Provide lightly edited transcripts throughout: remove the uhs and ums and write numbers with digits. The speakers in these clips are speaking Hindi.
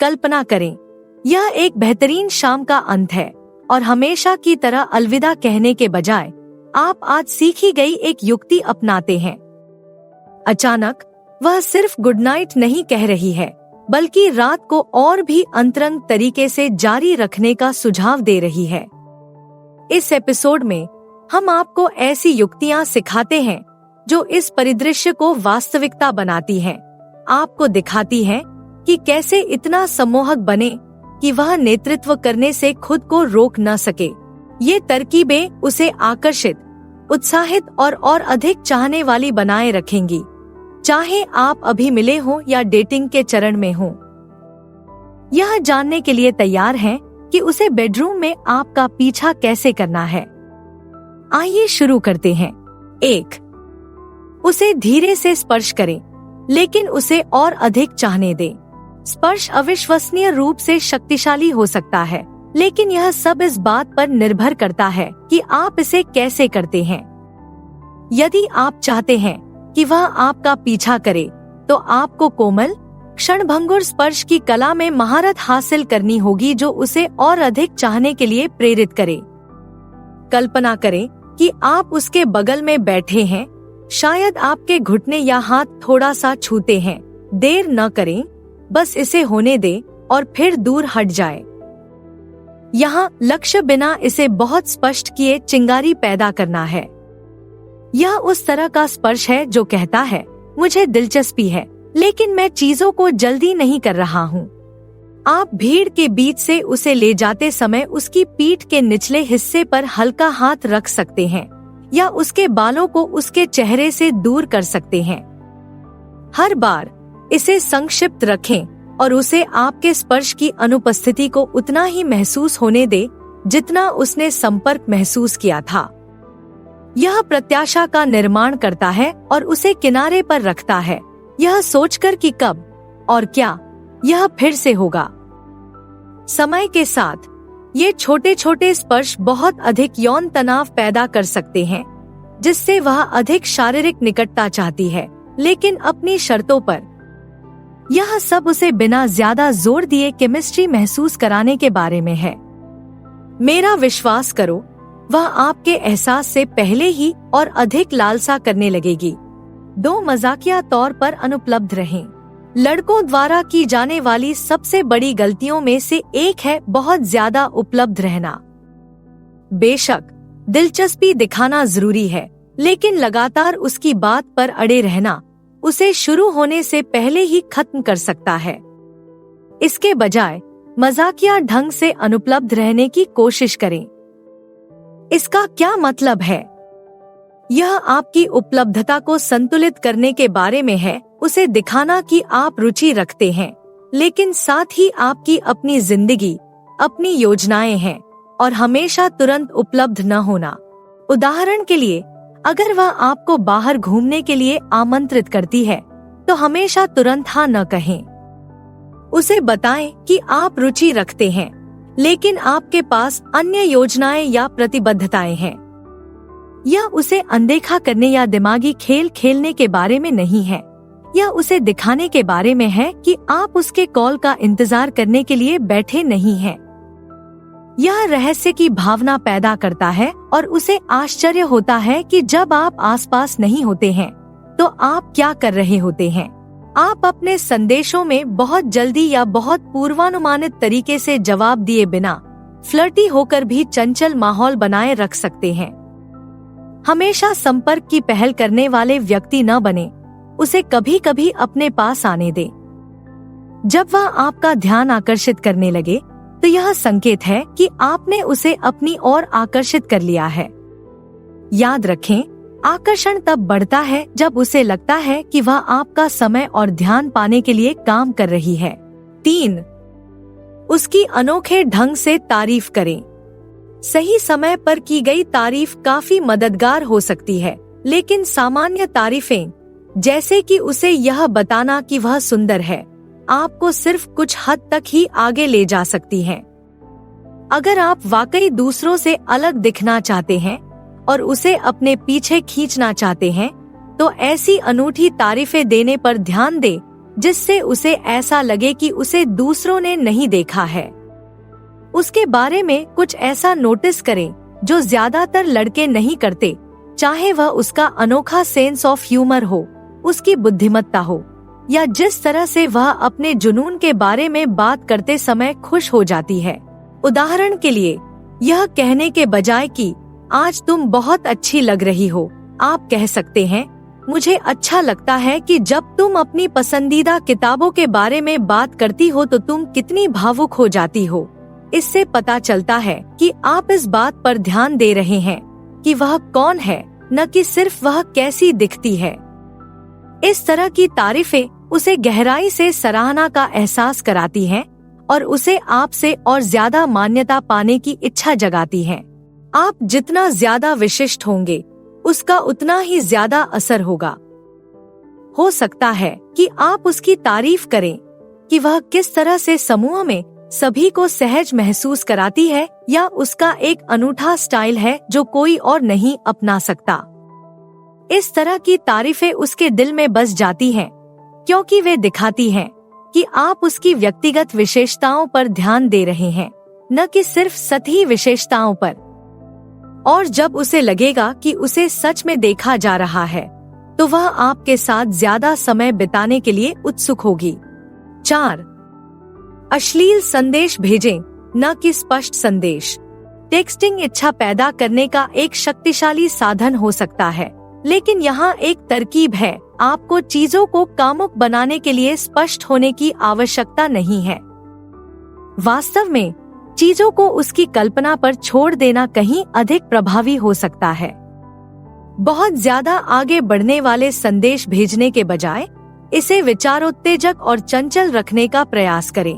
कल्पना करें, यह एक बेहतरीन शाम का अंत है और हमेशा की तरह अलविदा कहने के बजाय आप आज सीखी गई एक युक्ति अपनाते हैं। अचानक वह सिर्फ गुड नाइट नहीं कह रही है, बल्कि रात को और भी अंतरंग तरीके से जारी रखने का सुझाव दे रही है। इस एपिसोड में हम आपको ऐसी युक्तियां सिखाते हैं जो इस परिदृश्य को वास्तविकता बनाती हैं, आपको दिखाती हैं कि कैसे इतना सम्मोहक बने कि वह नेतृत्व करने से खुद को रोक न सके। ये तरकीबें उसे आकर्षित, उत्साहित और अधिक चाहने वाली बनाए रखेंगी, चाहे आप अभी मिले हों या डेटिंग के चरण में हों। यह जानने के लिए तैयार हैं कि उसे बेडरूम में आपका पीछा कैसे करना है। आइए शुरू करते हैं। 1. उसे धीरे से स्पर्श करें, लेकिन उसे और अधिक चाहने दें। स्पर्श अविश्वसनीय रूप से शक्तिशाली हो सकता है, लेकिन यह सब इस बात पर निर्भर करता है कि आप इसे कैसे करते हैं। यदि आप चाहते हैं कि वह आपका पीछा करे, तो आपको कोमल, क्षणभंगुर स्पर्श की कला में महारत हासिल करनी होगी जो उसे और अधिक चाहने के लिए प्रेरित करे। कल्पना करें कि आप उसके बगल में बैठे हैं, शायद आपके घुटने या हाथ थोड़ा सा छूते हैं। देर न करें, बस इसे होने दें और फिर दूर हट जाए। यहाँ लक्ष्य बिना इसे बहुत स्पष्ट किए चिंगारी पैदा करना है। यह उस तरह का स्पर्श है जो कहता है, मुझे दिलचस्पी है, लेकिन मैं चीजों को जल्दी नहीं कर रहा हूँ। आप भीड़ के बीच से उसे ले जाते समय उसकी पीठ के निचले हिस्से पर हल्का हाथ रख सकते हैं या उसके बालों को उसके चेहरे से दूर कर सकते हैं। हर बार इसे संक्षिप्त रखें और उसे आपके स्पर्श की अनुपस्थिति को उतना ही महसूस होने दे जितना उसने संपर्क महसूस किया था। यह प्रत्याशा का निर्माण करता है और उसे किनारे पर रखता है, यह सोचकर कि कब और क्या यह फिर से होगा। समय के साथ ये छोटे छोटे स्पर्श बहुत अधिक यौन तनाव पैदा कर सकते हैं, जिससे वह अधिक शारीरिक निकटता चाहती है, लेकिन अपनी शर्तों पर। यह सब उसे बिना ज्यादा जोर दिए केमिस्ट्री महसूस कराने के बारे में है। मेरा विश्वास करो, वह आपके एहसास से पहले ही और अधिक लालसा करने लगेगी। 2. मजाकिया तौर पर अनुपलब्ध रहें। लड़कों द्वारा की जाने वाली सबसे बड़ी गलतियों में से एक है बहुत ज्यादा उपलब्ध रहना। बेशक दिलचस्पी दिखाना जरूरी है, लेकिन लगातार उसकी बात पर अड़े रहना उसे शुरू होने से पहले ही खत्म कर सकता है। इसके बजाय मजाकिया ढंग से अनुपलब्ध रहने की कोशिश करें। इसका क्या मतलब है? यह आपकी उपलब्धता को संतुलित करने के बारे में है, उसे दिखाना कि आप रुचि रखते हैं, लेकिन साथ ही आपकी अपनी जिंदगी, अपनी योजनाएं हैं और हमेशा तुरंत उपलब्ध न होना। उदाहरण के लिए, अगर वह आपको बाहर घूमने के लिए आमंत्रित करती है, तो हमेशा तुरंत हाँ न कहें। उसे बताएं कि आप रुचि रखते हैं, लेकिन आपके पास अन्य योजनाएं या प्रतिबद्धताएं हैं। यह उसे अनदेखा करने या दिमागी खेल खेलने के बारे में नहीं है। यह उसे दिखाने के बारे में है कि आप उसके कॉल का इंतजार करने के लिए बैठे नहीं हैं। यह रहस्य की भावना पैदा करता है और उसे आश्चर्य होता है कि जब आप आसपास नहीं होते हैं, तो आप क्या कर रहे होते हैं। आप अपने संदेशों में बहुत जल्दी या बहुत पूर्वानुमानित तरीके से जवाब दिए बिना फ्लर्टी होकर भी चंचल माहौल बनाए रख सकते हैं। हमेशा संपर्क की पहल करने वाले व्यक्ति न बने, उसे कभी कभी अपने पास आने दे। जब वह आपका ध्यान आकर्षित करने लगे, तो यह संकेत है कि आपने उसे अपनी ओर आकर्षित कर लिया है। याद रखें, आकर्षण तब बढ़ता है जब उसे लगता है कि वह आपका समय और ध्यान पाने के लिए काम कर रही है। 3. उसकी अनोखे ढंग से तारीफ करें। सही समय पर की गई तारीफ काफी मददगार हो सकती है, लेकिन सामान्य तारीफें, जैसे कि उसे यह बताना कि वह सुंदर है, आपको सिर्फ कुछ हद तक ही आगे ले जा सकती हैं। अगर आप वाकई दूसरों से अलग दिखना चाहते हैं और उसे अपने पीछे खींचना चाहते हैं, तो ऐसी अनूठी तारीफें देने पर ध्यान दें जिससे उसे ऐसा लगे कि उसे दूसरों ने नहीं देखा है। उसके बारे में कुछ ऐसा नोटिस करें जो ज्यादातर लड़के नहीं करते, चाहे वह उसका अनोखा सेंस ऑफ ह्यूमर हो, उसकी बुद्धिमत्ता हो, या जिस तरह से वह अपने जुनून के बारे में बात करते समय खुश हो जाती है। उदाहरण के लिए, यह कहने के बजाय कि आज तुम बहुत अच्छी लग रही हो, आप कह सकते हैं, मुझे अच्छा लगता है कि जब तुम अपनी पसंदीदा किताबों के बारे में बात करती हो तो तुम कितनी भावुक हो जाती हो। इससे पता चलता है कि आप इस बात पर ध्यान दे रहे हैं कि वह कौन है, न कि सिर्फ वह कैसी दिखती है। इस तरह की तारीफें उसे गहराई से सराहना का एहसास कराती हैं और उसे आपसे और ज्यादा मान्यता पाने की इच्छा जगाती हैं। आप जितना ज्यादा विशिष्ट होंगे, उसका उतना ही ज्यादा असर होगा। हो सकता है कि आप उसकी तारीफ करें कि वह किस तरह से समूह में सभी को सहज महसूस कराती है, या उसका एक अनूठा स्टाइल है जो कोई और नहीं अपना सकता। इस तरह की तारीफें उसके दिल में बस जाती हैं, क्योंकि वे दिखाती हैं कि आप उसकी व्यक्तिगत विशेषताओं पर ध्यान दे रहे हैं, न कि सिर्फ सतही विशेषताओं पर। और जब उसे लगेगा कि उसे सच में देखा जा रहा है, तो वह आपके साथ ज्यादा समय बिताने के लिए उत्सुक होगी। 4. अश्लील संदेश भेजें, न कि स्पष्ट संदेश। टेक्सटिंग इच्छा पैदा करने का एक शक्तिशाली साधन हो सकता है, लेकिन यहाँ एक तरकीब है। आपको चीजों को कामुक बनाने के लिए स्पष्ट होने की आवश्यकता नहीं है। वास्तव में चीजों को उसकी कल्पना पर छोड़ देना कहीं अधिक प्रभावी हो सकता है। बहुत ज्यादा आगे बढ़ने वाले संदेश भेजने के बजाय इसे विचारोत्तेजक और चंचल रखने का प्रयास करें।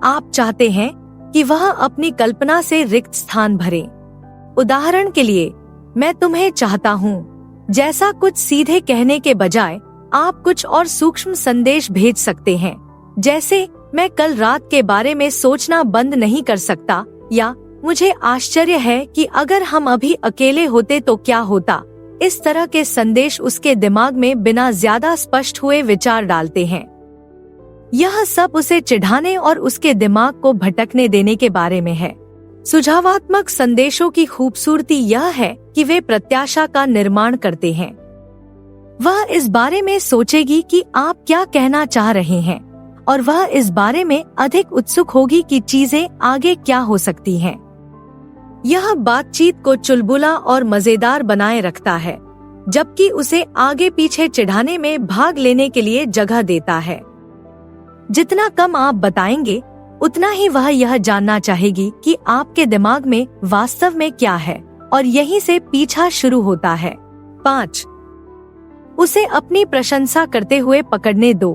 आप चाहते हैं कि वह अपनी कल्पना से रिक्त स्थान भरे। उदाहरण के लिए, मैं तुम्हें चाहता हूँ जैसा कुछ सीधे कहने के बजाय आप कुछ और सूक्ष्म संदेश भेज सकते हैं, जैसे मैं कल रात के बारे में सोचना बंद नहीं कर सकता, या मुझे आश्चर्य है कि अगर हम अभी अकेले होते तो क्या होता। इस तरह के संदेश उसके दिमाग में बिना ज्यादा स्पष्ट हुए विचार डालते हैं। यह सब उसे चिढ़ाने और उसके दिमाग को भटकने देने के बारे में है। सुझावात्मक संदेशों की खूबसूरती यह है कि वे प्रत्याशा का निर्माण करते हैं। वह इस बारे में सोचेगी कि आप क्या कहना चाह रहे हैं, और वह इस बारे में अधिक उत्सुक होगी कि चीजें आगे क्या हो सकती हैं। यह बातचीत को चुलबुला और मजेदार बनाए रखता है, जबकि उसे आगे पीछे चिढ़ाने में भाग लेने के लिए जगह देता है। जितना कम आप बताएंगे, उतना ही वह यह जानना चाहेगी कि आपके दिमाग में वास्तव में क्या है, और यहीं से पीछा शुरू होता है। 5. उसे अपनी प्रशंसा करते हुए पकड़ने दो।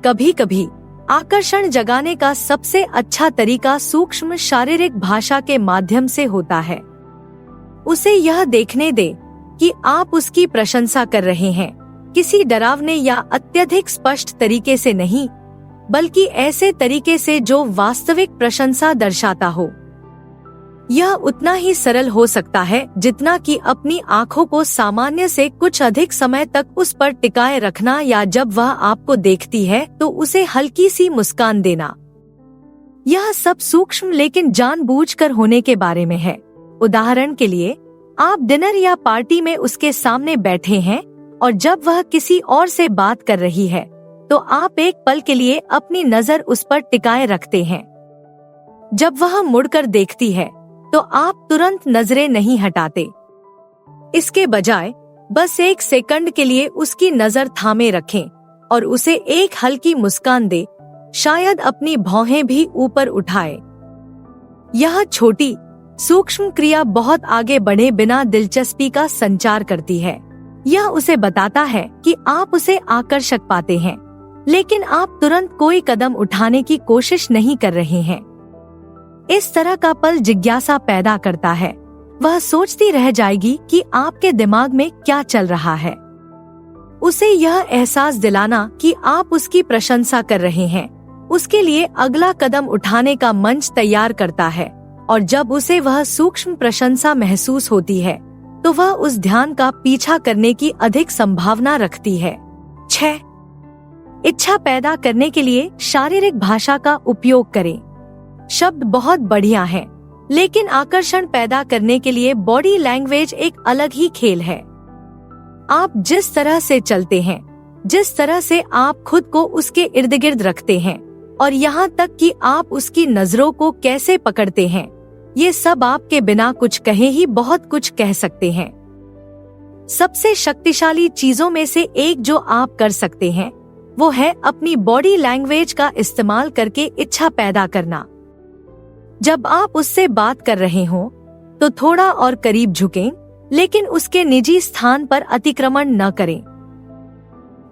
कभी कभी आकर्षण जगाने का सबसे अच्छा तरीका सूक्ष्म शारीरिक भाषा के माध्यम से होता है। उसे यह देखने दे कि आप उसकी प्रशंसा कर रहे हैं, किसी डरावने या अत्यधिक स्पष्ट तरीके से नहीं, बल्कि ऐसे तरीके से जो वास्तविक प्रशंसा दर्शाता हो। यह उतना ही सरल हो सकता है जितना कि अपनी आंखों को सामान्य से कुछ अधिक समय तक उस पर टिकाए रखना, या जब वह आपको देखती है तो उसे हल्की सी मुस्कान देना। यह सब सूक्ष्म लेकिन जानबूझकर होने के बारे में है। उदाहरण के लिए, आप डिनर या पार्टी में उसके सामने बैठे हैं और जब वह किसी और से बात कर रही है तो आप एक पल के लिए अपनी नजर उस पर टिकाए रखते हैं। जब वह मुड़कर देखती है तो आप तुरंत नजरें नहीं हटाते। इसके बजाय बस एक सेकंड के लिए उसकी नजर थामे रखें और उसे एक हल्की मुस्कान दे, शायद अपनी भौहें भी ऊपर उठाए। यह छोटी सूक्ष्म क्रिया बहुत आगे बढ़े बिना दिलचस्पी का संचार करती है। यह उसे बताता है कि आप उसे आकर्षक पाते हैं, लेकिन आप तुरंत कोई कदम उठाने की कोशिश नहीं कर रहे हैं। इस तरह का पल जिज्ञासा पैदा करता है। वह सोचती रह जाएगी कि आपके दिमाग में क्या चल रहा है। उसे यह एहसास दिलाना कि आप उसकी प्रशंसा कर रहे हैं उसके लिए अगला कदम उठाने का मंच तैयार करता है, और जब उसे वह सूक्ष्म प्रशंसा महसूस होती है तो वह उस ध्यान का पीछा करने की अधिक संभावना रखती है। 6. इच्छा पैदा करने के लिए शारीरिक भाषा का उपयोग करें। शब्द बहुत बढ़िया है, लेकिन आकर्षण पैदा करने के लिए बॉडी लैंग्वेज एक अलग ही खेल है। आप जिस तरह से चलते हैं, जिस तरह से आप खुद को उसके इर्द गिर्द रखते हैं, और यहाँ तक कि आप उसकी नजरों को कैसे पकड़ते हैं, ये सब आपके बिना कुछ कहे ही बहुत कुछ कह सकते हैं। सबसे शक्तिशाली चीजों में से एक जो आप कर सकते हैं वो है अपनी बॉडी लैंग्वेज का इस्तेमाल करके इच्छा पैदा करना। जब आप उससे बात कर रहे हो तो थोड़ा और करीब झुकें, लेकिन उसके निजी स्थान पर अतिक्रमण न करें।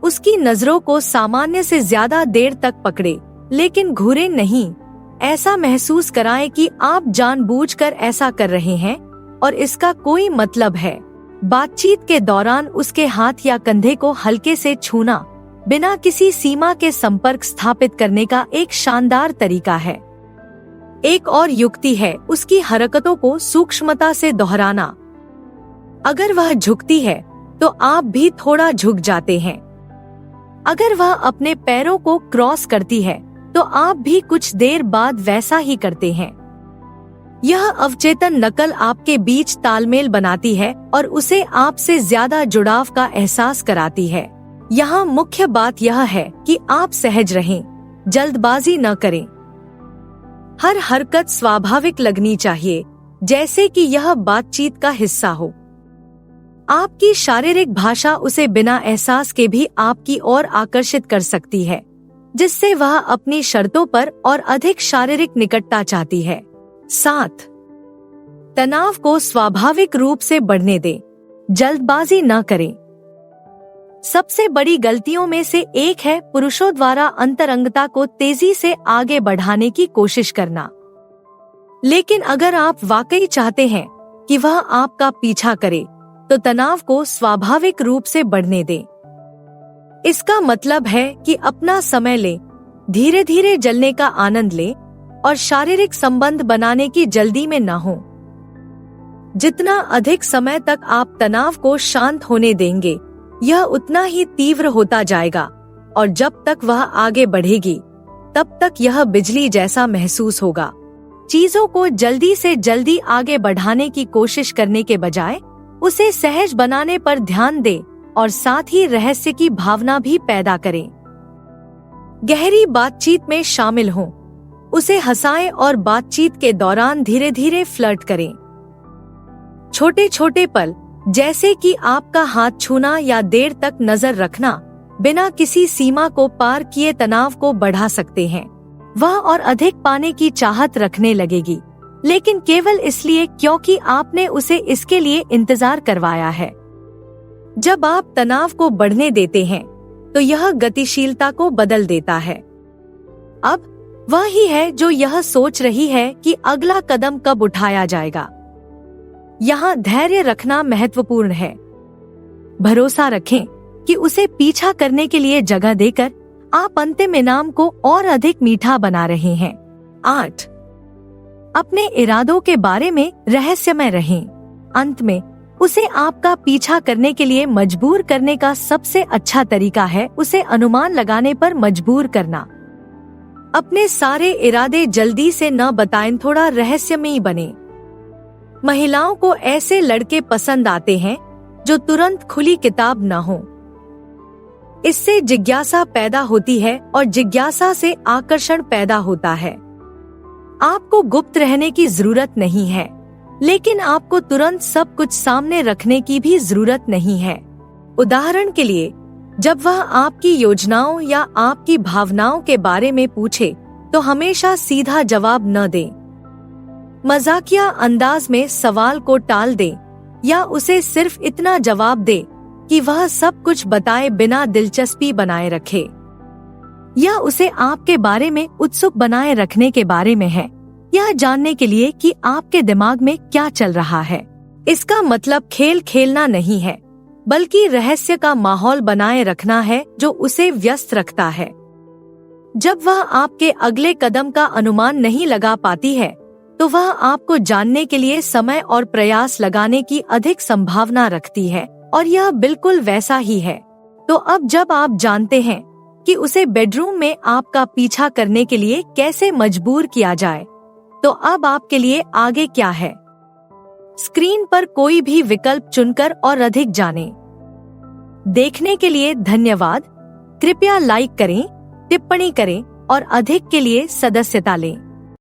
उसकी नजरों को सामान्य से ज्यादा देर तक पकड़े, लेकिन घूरे नहीं। ऐसा महसूस कराएं कि आप जानबूझकर ऐसा कर रहे हैं और इसका कोई मतलब है। बातचीत के दौरान उसके हाथ या कंधे को हल्के से छूना बिना किसी सीमा के संपर्क स्थापित करने का एक शानदार तरीका है। एक और युक्ति है उसकी हरकतों को सूक्ष्मता से दोहराना। अगर वह झुकती है तो आप भी थोड़ा झुक जाते हैं। अगर वह अपने पैरों को क्रॉस करती है तो आप भी कुछ देर बाद वैसा ही करते हैं। यह अवचेतन नकल आपके बीच तालमेल बनाती है और उसे आपसे ज्यादा जुड़ाव का एहसास कराती है। यहाँ मुख्य बात यह है कि आप सहज रहें, जल्दबाजी न करें। हर हरकत स्वाभाविक लगनी चाहिए, जैसे कि यह बातचीत का हिस्सा हो। आपकी शारीरिक भाषा उसे बिना एहसास के भी आपकी ओर आकर्षित कर सकती है, जिससे वह अपनी शर्तों पर और अधिक शारीरिक निकटता चाहती है। 7. तनाव को स्वाभाविक रूप से बढ़ने दें, जल्दबाजी न करें। सबसे बड़ी गलतियों में से एक है पुरुषों द्वारा अंतरंगता को तेजी से आगे बढ़ाने की कोशिश करना। लेकिन अगर आप वाकई चाहते हैं कि वह आपका पीछा करे, तो तनाव को स्वाभाविक रूप से बढ़ने दें। इसका मतलब है कि अपना समय लें, धीरे धीरे जलने का आनंद लें और शारीरिक संबंध बनाने की जल्दी में न हो। जितना अधिक समय तक आप तनाव को शांत होने देंगे, यह उतना ही तीव्र होता जाएगा, और जब तक वह आगे बढ़ेगी तब तक यह बिजली जैसा महसूस होगा। चीजों को जल्दी से जल्दी आगे बढ़ाने की कोशिश करने के बजाय उसे सहज बनाने पर ध्यान दें और साथ ही रहस्य की भावना भी पैदा करें। गहरी बातचीत में शामिल हों, उसे हंसाएं और बातचीत के दौरान धीरे धीरे फ्लर्ट करें। छोटे छोटे पल, जैसे कि आपका हाथ छूना या देर तक नजर रखना, बिना किसी सीमा को पार किए तनाव को बढ़ा सकते हैं। वह और अधिक पाने की चाहत रखने लगेगी, लेकिन केवल इसलिए क्योंकि आपने उसे इसके लिए इंतजार करवाया है। जब आप तनाव को बढ़ने देते हैं, तो यह गतिशीलता को बदल देता है। अब वह ही है जो यह सोच रही है कि अगला कदम कब उठाया जाएगा। यहाँ धैर्य रखना महत्वपूर्ण है। भरोसा रखें कि उसे पीछा करने के लिए जगह देकर आप अंतिम इनाम को और अधिक मीठा बना रहे हैं। 8. अपने इरादों के बारे में रहस्यमय रहें। अंत में उसे आपका पीछा करने के लिए मजबूर करने का सबसे अच्छा तरीका है उसे अनुमान लगाने पर मजबूर करना। अपने सारे इरादे जल्दी से न बताएं, थोड़ा रहस्यमयी बने। महिलाओं को ऐसे लड़के पसंद आते हैं जो तुरंत खुली किताब न हो। इससे जिज्ञासा पैदा होती है और जिज्ञासा से आकर्षण पैदा होता है। आपको गुप्त रहने की जरूरत नहीं है, लेकिन आपको तुरंत सब कुछ सामने रखने की भी जरूरत नहीं है। उदाहरण के लिए, जब वह आपकी योजनाओं या आपकी भावनाओं के बारे में पूछे, तो हमेशा सीधा जवाब न दें। मजाकिया अंदाज में सवाल को टाल दें या उसे सिर्फ इतना जवाब दे कि वह सब कुछ बताए बिना दिलचस्पी बनाए रखे। यह उसे आपके बारे में उत्सुक बनाए रखने के बारे में है, यह जानने के लिए कि आपके दिमाग में क्या चल रहा है। इसका मतलब खेल खेलना नहीं है, बल्कि रहस्य का माहौल बनाए रखना है जो उसे व्यस्त रखता है। जब वह आपके अगले कदम का अनुमान नहीं लगा पाती है, तो वह आपको जानने के लिए समय और प्रयास लगाने की अधिक संभावना रखती है, और यह बिल्कुल वैसा ही है। तो अब जब आप जानते हैं कि उसे बेडरूम में आपका पीछा करने के लिए कैसे मजबूर किया जाए। तो अब आपके लिए आगे क्या है? स्क्रीन पर कोई भी विकल्प चुनकर और अधिक जानें। देखने के लिए धन्यवाद। कृपया लाइक करें, टिप्पणी करें और अधिक के लिए सदस्यता लें।